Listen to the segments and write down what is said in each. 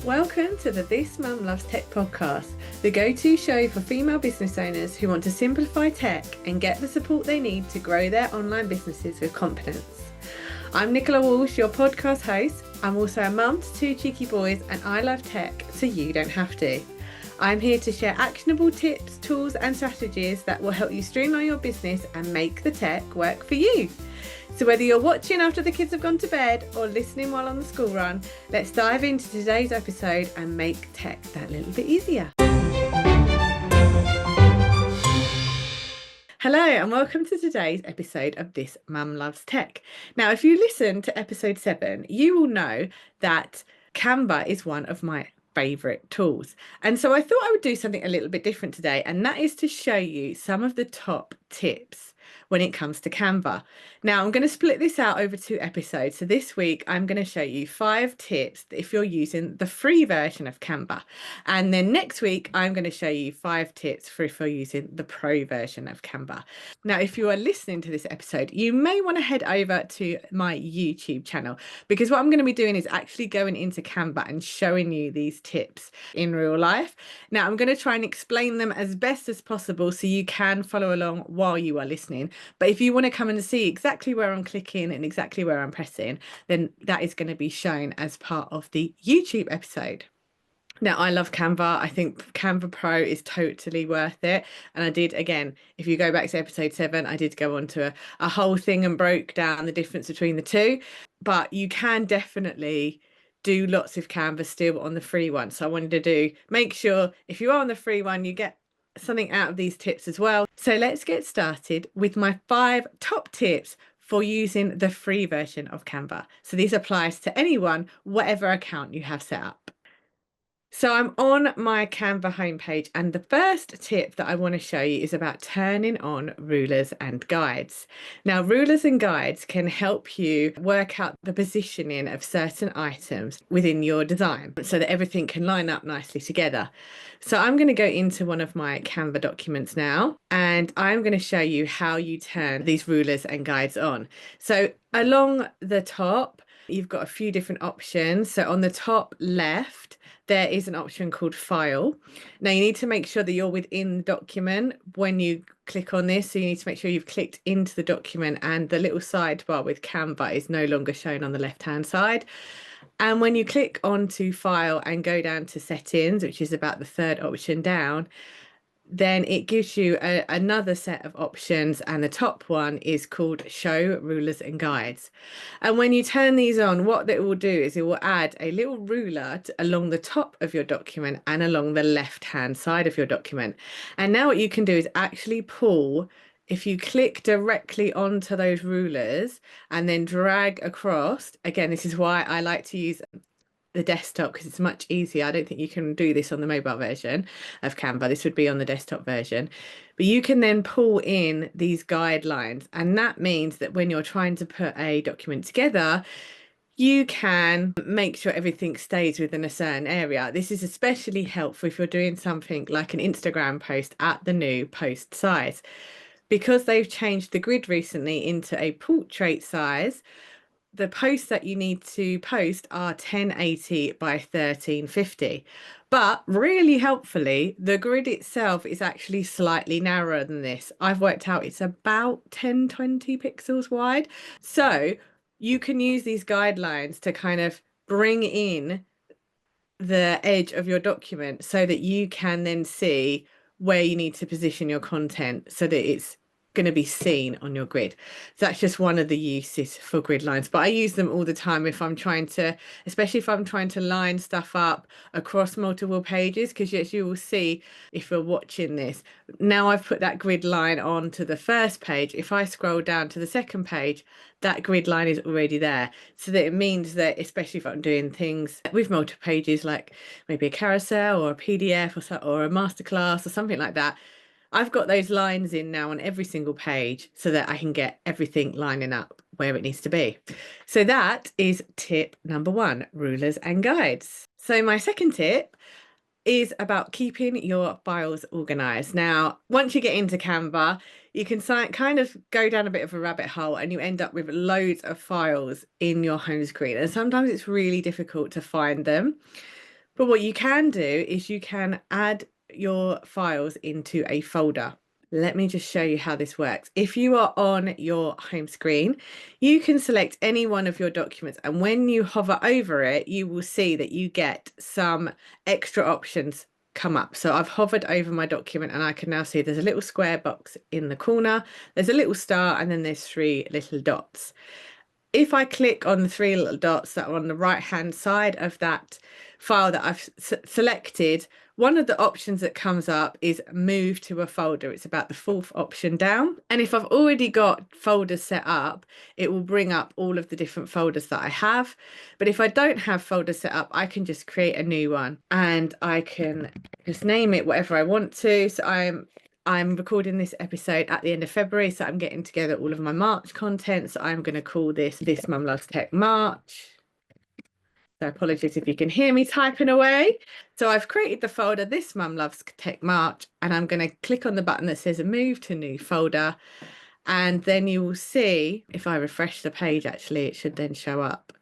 Welcome to the This Mum Loves Tech podcast, the go-to show for female business owners who want to simplify tech and get the support they need to grow their online businesses with confidence. I'm Nicola Walsh, your podcast host. I'm also a mum to two cheeky boys and I love tech, so you don't have to. I'm here to share actionable tips, tools and strategies that will help you streamline your business and make the tech work for you. So whether you're watching after the kids have gone to bed or listening while on the school run, let's dive into today's episode and make tech that little bit easier. Hello and welcome to today's episode of This Mum Loves Tech. Now, if you listen to episode 7, you will know that Canva is one of my favourite tools. And so I thought I would do something a little bit different today, and that is to show you some of the top tips when it comes to Canva. Now, I'm going to split this out over 2 episodes. So this week, I'm going to show you 5 tips if you're using the free version of Canva. And then next week, I'm going to show you 5 tips for if you're using the pro version of Canva. Now, if you are listening to this episode, you may want to head over to my YouTube channel, because what I'm going to be doing is actually going into Canva and showing you these tips in real life. Now, I'm going to try and explain them as best as possible so you can follow along while you are listening. But if you want to come and see exactly where I'm clicking and exactly where I'm pressing, then that is going to be shown as part of the YouTube episode. Now, I love Canva. I think Canva Pro is totally worth it. And I did, again, if you go back to episode 7, I did go on to a whole thing and broke down the difference between the two. But you can definitely do lots of Canva still on the free one. So I wanted to make sure if you are on the free one, you get something out of these tips as well. So let's get started with my 5 top tips for using the free version of Canva. So this applies to anyone, whatever account you have set up. So I'm on my Canva homepage, and the first tip that I want to show you is about turning on rulers and guides. Now, rulers and guides can help you work out the positioning of certain items within your design so that everything can line up nicely together. So I'm going to go into one of my Canva documents now, and I'm going to show you how you turn these rulers and guides on. So along the top, you've got a few different options. So on the top left, there is an option called File. Now you need to make sure that you're within the document when you click on this. So you need to make sure you've clicked into the document, and the little sidebar with Canva is no longer shown on the left-hand side. And when you click onto File and go down to Settings, which is about the 3rd option down, then it gives you another set of options, and the top one is called Show Rulers and Guides. And when you turn these on, what it will do is it will add a little ruler along the top of your document and along the left-hand side of your document. And now what you can do is actually pull, if you click directly onto those rulers and then drag across. Again, this is why I like to use the desktop, because it's much easier. I don't think you can do this on the mobile version of Canva. This would be on the desktop version. But you can then pull in these guidelines, and that means that when you're trying to put a document together, you can make sure everything stays within a certain area. This is especially helpful if you're doing something like an Instagram post at the new post size. Because they've changed the grid recently into a portrait size, the posts that you need to post are 1080 by 1350. But really helpfully, the grid itself is actually slightly narrower than this. I've worked out it's about 1020 pixels wide. So you can use these guidelines to kind of bring in the edge of your document so that you can then see where you need to position your content so that it's going to be seen on your grid. So that's just one of the uses for grid lines, but I use them all the time if I'm trying to, especially if I'm trying to line stuff up across multiple pages, because as you will see if you're watching this, now I've put that grid line onto the first page. If I scroll down to the second page, that grid line is already there. So that it means that, especially if I'm doing things with multiple pages, like maybe a carousel or a PDF or a masterclass or something like that, I've got those lines in now on every single page so that I can get everything lining up where it needs to be. So that is tip number 1, rulers and guides. So my second tip is about keeping your files organized. Now, once you get into Canva, you can kind of go down a bit of a rabbit hole and you end up with loads of files in your home screen. And sometimes it's really difficult to find them. But what you can do is you can add your files into a folder. Let me just show you how this works. If you are on your home screen, you can select any one of your documents, and when you hover over it, you will see that you get some extra options come up. So I've hovered over my document and I can now see there's a little square box in the corner, there's a little star, and then there's three little dots. If I click on the three little dots that are on the right hand side of that file that I've selected, one of the options that comes up is move to a folder. It's about the fourth option down. And if I've already got folders set up, it will bring up all of the different folders that I have. But if I don't have folders set up, I can just create a new one and I can just name it whatever I want to. So I'm recording this episode at the end of February, so I'm getting together all of my March content. So I'm going to call this Mum Loves Tech March. So apologies if you can hear me typing away. So I've created the folder This Mum Loves Tech March, and I'm going to click on the button that says move to new folder. And then you will see, if I refresh the page, actually, it should then show up.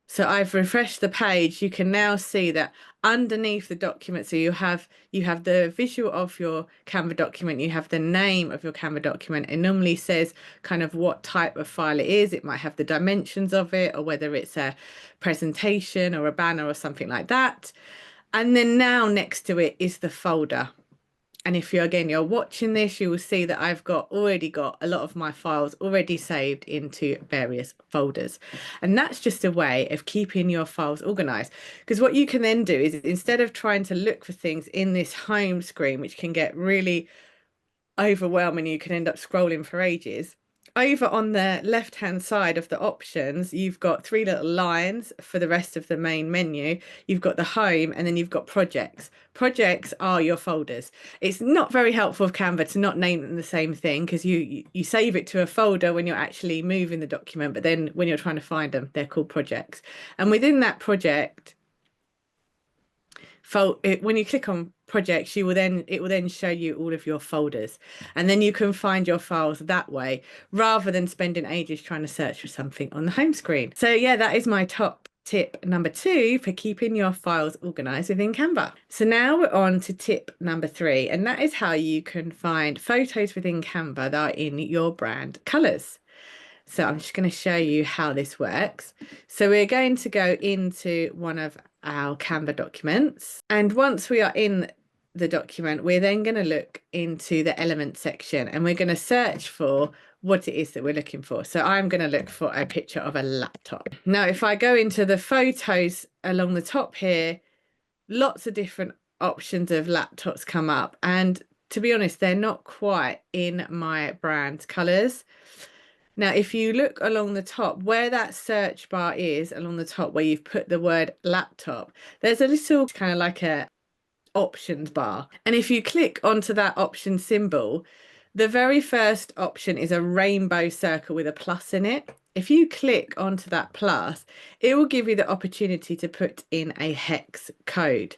So I've refreshed the page. You can now see that underneath the document, so you have the visual of your Canva document, you have the name of your Canva document. It normally says kind of what type of file it is. It might have the dimensions of it, or whether it's a presentation or a banner or something like that. And then now next to it is the folder. And if you're watching this, you will see that I've already got a lot of my files already saved into various folders. And that's just a way of keeping your files organized. Because what you can then do is, instead of trying to look for things in this home screen, which can get really overwhelming, you can end up scrolling for ages. Over on the left hand side of the options, you've got three little lines for the rest of the main menu. You've got the home, and then you've got projects. Projects are your folders. It's not very helpful of Canva to not name them the same thing, because you save it to a folder when you're actually moving the document, but then when you're trying to find them, they're called projects. And within that project, when you click on projects, it will then show you all of your folders, and then you can find your files that way rather than spending ages trying to search for something on the home screen. So yeah, that is my top tip number 2 for keeping your files organized within Canva. So now we're on to tip number 3, and that is how you can find photos within Canva that are in your brand colors. So I'm just going to show you how this works. So we're going to go into one of our Canva documents. And once we are in the document, we're then going to look into the element section, and we're going to search for what it is that we're looking for. So I'm going to look for a picture of a laptop. Now, if I go into the photos along the top here, lots of different options of laptops come up. And to be honest, they're not quite in my brand colors. Now, if you look along the top, where that search bar is, along the top where you've put the word laptop, there's a little kind of like a options bar. And if you click onto that option symbol, the very first option is a rainbow circle with a plus in it. If you click onto that plus, it will give you the opportunity to put in a hex code.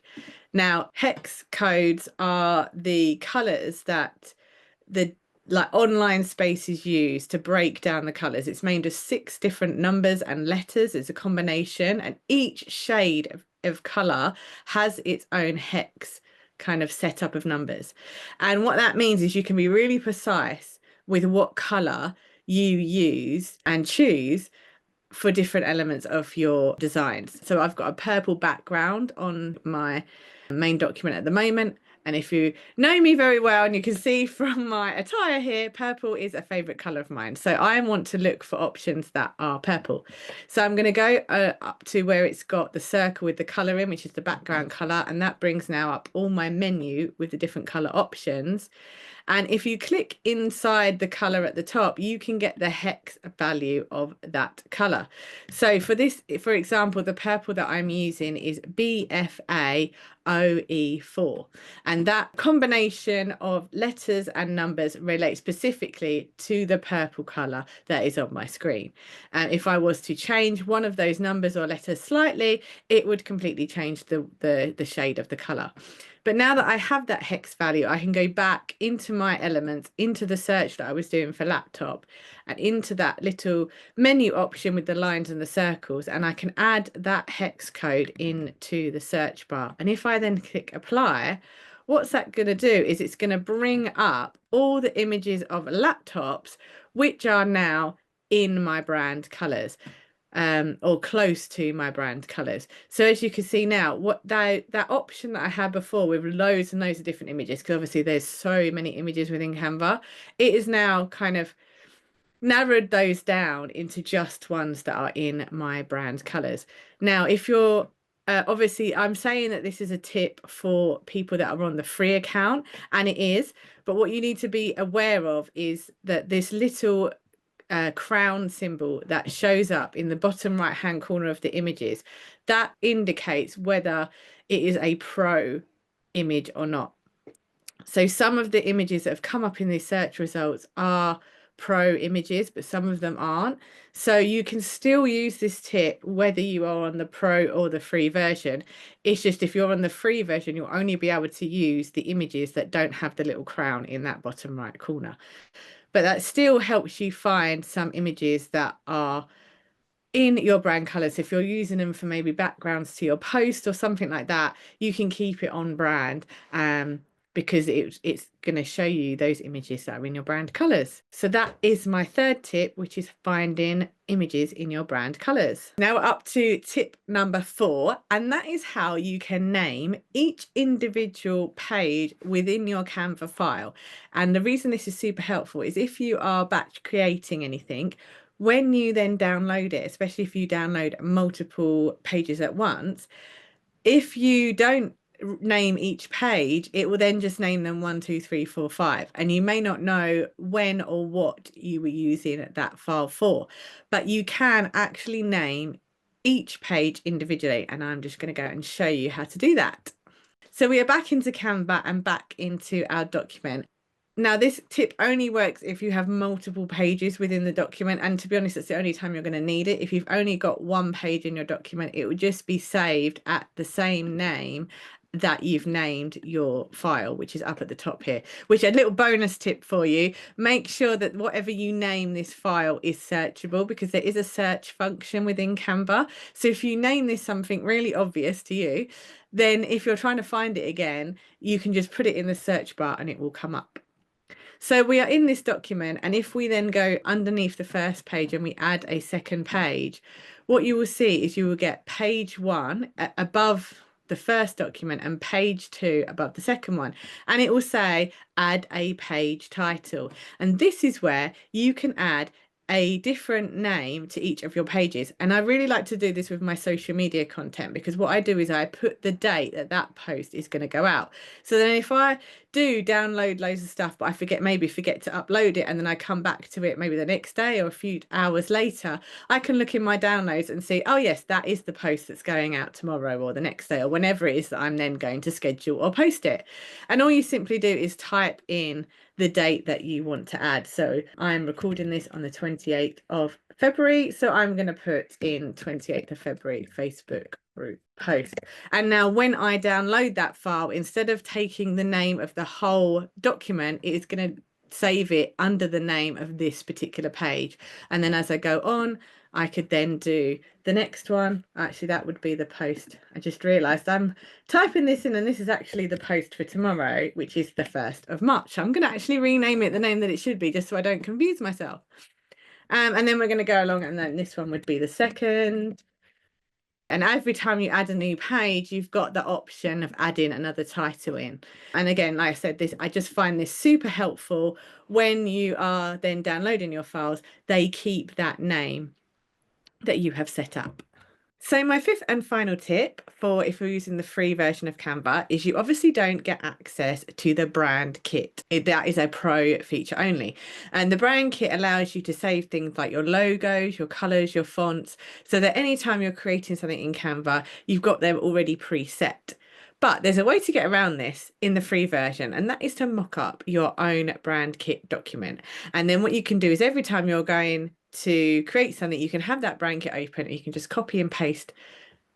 Now, hex codes are the colors that the online spaces use to break down the colors. It's made of 6 different numbers and letters. It's a combination, and each shade of color has its own hex kind of setup of numbers. And what that means is you can be really precise with what color you use and choose for different elements of your designs. So I've got a purple background on my main document at the moment. And if you know me very well, and you can see from my attire here, purple is a favorite color of mine. So I want to look for options that are purple. So I'm going to go up to where it's got the circle with the color in, which is the background color. And that brings now up all my menu with the different color options. And if you click inside the color at the top, you can get the hex value of that color. So for this, for example, the purple that I'm using is BFA-OE4. And that combination of letters and numbers relates specifically to the purple color that is on my screen. And if I was to change one of those numbers or letters slightly, it would completely change the shade of the color. But now that I have that hex value, I can go back into my elements, into the search that I was doing for laptop, and into that little menu option with the lines and the circles, and I can add that hex code into the search bar. And if I then click apply, what's that going to do is it's going to bring up all the images of laptops which are now in my brand colors, or close to my brand colors. So as you can see now, what that option that I had before with loads and loads of different images, because obviously there's so many images within Canva, it is now kind of narrowed those down into just ones that are in my brand colors. Now, if you're obviously, I'm saying that this is a tip for people that are on the free account, and it is, but what you need to be aware of is that this little crown symbol that shows up in the bottom right hand corner of the images, that indicates whether it is a pro image or not. So some of the images that have come up in these search results are pro images, but some of them aren't. So you can still use this tip whether you are on the pro or the free version. It's just if you're on the free version, you'll only be able to use the images that don't have the little crown in that bottom right corner. But that still helps you find some images that are in your brand colors. If you're using them for maybe backgrounds to your post or something like that, you can keep it on brand, because it's going to show you those images that are in your brand colors. So that is my third tip, which is finding images in your brand colors. Now we're up to tip number 4, and that is how you can name each individual page within your Canva file. And the reason this is super helpful is if you are batch creating anything, when you then download it, especially if you download multiple pages at once, if you don't name each page, it will then just name them 1, 2, 3, 4, 5, and you may not know when or what you were using that file for, but you can actually name each page individually, and I'm just going to go and show you how to do that. So we are back into Canva and back into our document. Now, this tip only works if you have multiple pages within the document. And to be honest, it's the only time you're going to need it. If you've only got one page in your document, it will just be saved at the same name that you've named your file, which is up at the top here. Which, a little bonus tip for you, make sure that whatever you name this file is searchable, because there is a search function within Canva. So if you name this something really obvious to you, then if you're trying to find it again, you can just put it in the search bar and it will come up. So we are in this document, and if we then go underneath the first page and we add a second page, what you will see is you will get page 1 above the first document and page 2 above the second one, and it will say add a page title. And this is where you can add a different name to each of your pages. And I really like to do this with my social media content, because what I do is I put the date that that post is going to go out. So then if I do download loads of stuff, but I maybe forget to upload it, and then I come back to it maybe the next day or a few hours later, I can look in my downloads and see, oh yes, that is the post that's going out tomorrow or the next day or whenever it is that I'm then going to schedule or post it. And all you simply do is type in the date that you want to add. So I'm recording this on the 28th of February. So I'm going to put in 28th of February Facebook group post. And now when I download that file, instead of taking the name of the whole document, it is going to save it under the name of this particular page. And then as I go on, I could then do the next one. Actually, that would be the post. I just realized I'm typing this in, and this is actually the post for tomorrow, which is the 1st of March. I'm going to actually rename it the name that it should be, just so I don't confuse myself. And then we're going to go along, and then this one would be the 2nd. And every time you add a new page, you've got the option of adding another title in. And again, like I said, I just find this super helpful when you are then downloading your files. They keep that name that you have set up. So my 5th and final tip for if you're using the free version of Canva is you obviously don't get access to the brand kit. That is a pro feature only. And the brand kit allows you to save things like your logos, your colors, your fonts, so that anytime you're creating something in Canva, you've got them already preset. But there's a way to get around this in the free version, and that is to mock up your own brand kit document. And then what you can do is every time you're going to create something, you can have that brand kit open and you can just copy and paste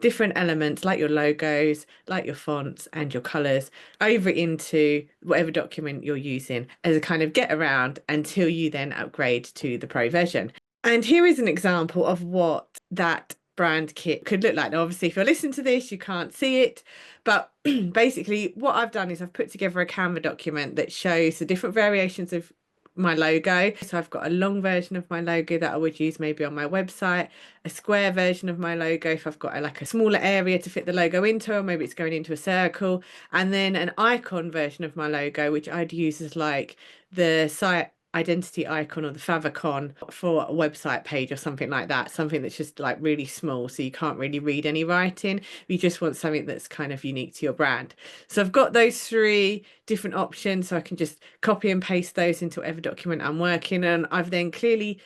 different elements like your logos, like your fonts and your colors over into whatever document you're using as a kind of get around until you then upgrade to the pro version. And here is an example of what that brand kit could look like. Now, obviously, if you're listening to this, you can't see it, but basically what I've done is I've put together a Canva document that shows the different variations of my logo. So I've got a long version of my logo that I would use maybe on my website, a square version of my logo if I've got like a smaller area to fit the logo into, or maybe it's going into a circle, and then an icon version of my logo, which I'd use as like the site identity icon or the favicon for a website page or something like that, something that's just like really small so you can't really read any writing. You just want something that's kind of unique to your brand. So I've got those three different options, so I can just copy and paste those into whatever document I'm working on. I've then clearly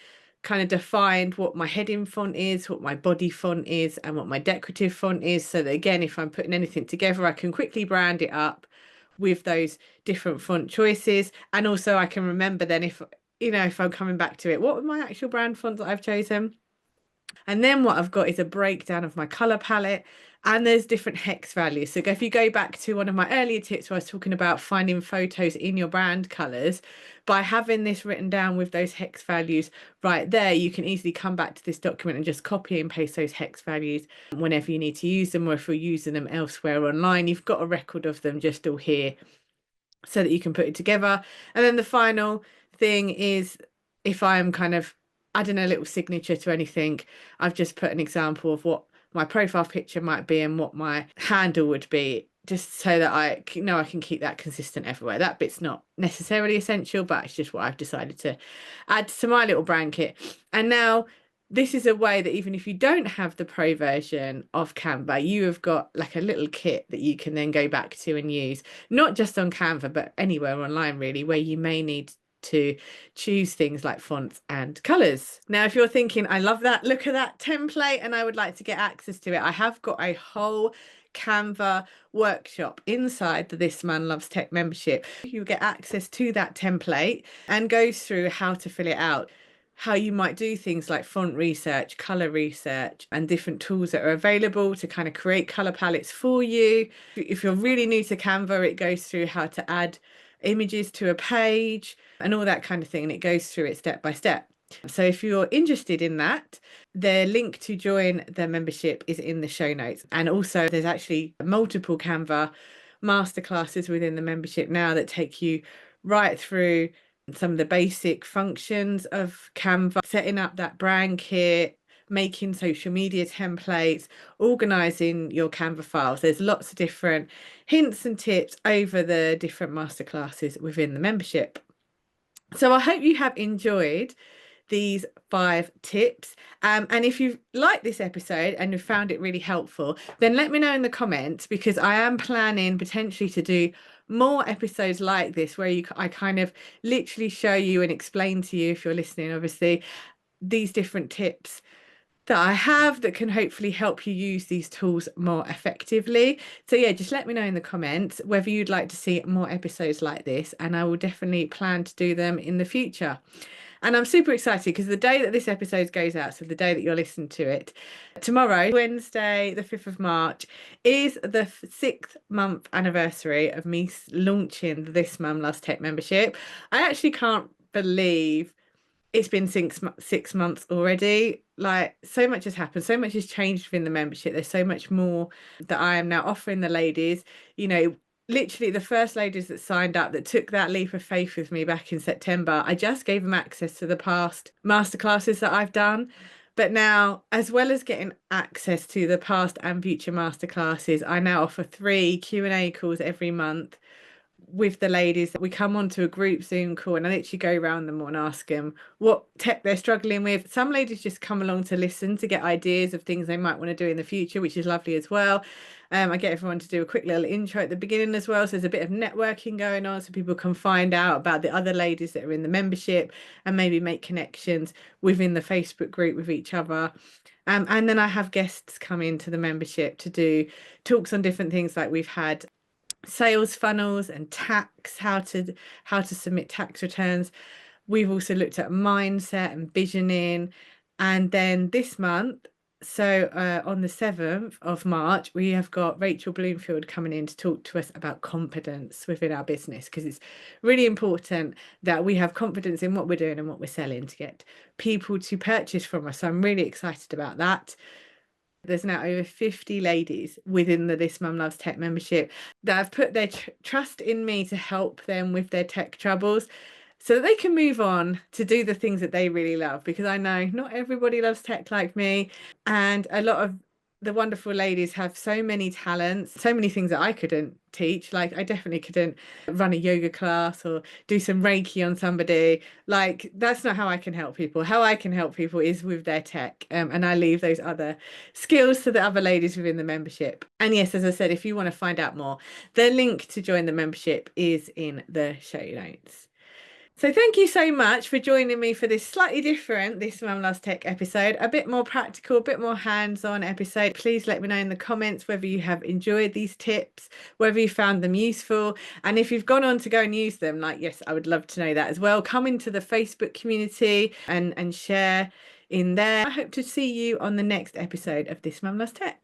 kind of defined what my heading font is, what my body font is, and what my decorative font is, so that again, if I'm putting anything together, I can quickly brand it up with those different font choices. And also I can remember then, if if I'm coming back to it, what were my actual brand fonts that I've chosen. And then what I've got is a breakdown of my color palette, and there's different hex values. So if you go back to one of my earlier tips where I was talking about finding photos in your brand colors, by having this written down with those hex values right there, you can easily come back to this document and just copy and paste those hex values whenever you need to use them, or if you're using them elsewhere online, you've got a record of them just all here so that you can put it together. And then the final thing is, if I'm kind of adding a little signature to anything, I've just put an example of what my profile picture might be and what my handle would be, just so that I know I can keep that consistent everywhere. That bit's not necessarily essential, but it's just what I've decided to add to my little brand kit. And now this is a way that even if you don't have the pro version of Canva, you have got like a little kit that you can then go back to and use, not just on Canva, but anywhere online really, where you may need to choose things like fonts and colors. Now, if you're thinking, I love that, look at that template, and I would like to get access to it, I have got a whole Canva workshop inside the This Man Loves Tech membership. You get access to that template and goes through how to fill it out, how you might do things like font research, color research, and different tools that are available to kind of create color palettes for you. If you're really new to Canva, it goes through how to add images to a page and all that kind of thing, and it goes through it step by step. So if you're interested in that, the link to join the membership is in the show notes. And also there's actually multiple Canva masterclasses within the membership now that take you right through some of the basic functions of Canva, setting up that brand kit, making social media templates, organizing your Canva files. There's lots of different hints and tips over the different masterclasses within the membership. So I hope you have enjoyed these 5 tips. And if you've liked this episode and you've found it really helpful, then let me know in the comments, because I am planning potentially to do more episodes like this where I kind of literally show you and explain to you, if you're listening obviously, these different tips that I have that can hopefully help you use these tools more effectively. So yeah, just let me know in the comments whether you'd like to see more episodes like this, and I will definitely plan to do them in the future. And I'm super excited because the day that this episode goes out, so the day that you're listening to it, tomorrow, Wednesday, the 5th of March, is the 6th month anniversary of me launching the This Mum Loves Tech membership. I actually can't believe it's been 6 months already. Like, so much has happened, so much has changed within the membership. There's so much more that I am now offering the ladies. Literally the first ladies that signed up, that took that leap of faith with me back in September, I just gave them access to the past masterclasses that I've done. But now, as well as getting access to the past and future masterclasses, I now offer 3 Q&A calls every month with the ladies. We come onto a group Zoom call and I literally go around them all and ask them what tech they're struggling with. Some ladies just come along to listen, to get ideas of things they might want to do in the future, which is lovely as well. I get everyone to do a quick little intro at the beginning as well, so there's a bit of networking going on, so people can find out about the other ladies that are in the membership and maybe make connections within the Facebook group with each other. And then I have guests come into the membership to do talks on different things, like we've had sales funnels and tax, how to submit tax returns. We've also looked at mindset and visioning. And then this month, So on the 7th of March, we have got Rachel Bloomfield coming in to talk to us about confidence within our business, because it's really important that we have confidence in what we're doing and what we're selling to get people to purchase from us. So I'm really excited about that. There's now over 50 ladies within the This Mum Loves Tech membership that have put their trust in me to help them with their tech troubles, so that they can move on to do the things that they really love. Because I know not everybody loves tech like me, and a lot of the wonderful ladies have so many talents, so many things that I couldn't teach. Like, I definitely couldn't run a yoga class or do some Reiki on somebody. Like, that's not how I can help people. How I can help people is with their tech. And I leave those other skills to the other ladies within the membership. And yes, as I said, if you want to find out more, the link to join the membership is in the show notes. So thank you so much for joining me for this slightly different This Mum Loves Tech episode, a bit more practical, a bit more hands-on episode. Please let me know in the comments whether you have enjoyed these tips, whether you found them useful, and if you've gone on to go and use them. Like, yes, I would love to know that as well. Come into the Facebook community and share in there. I hope to see you on the next episode of This Mum Loves Tech.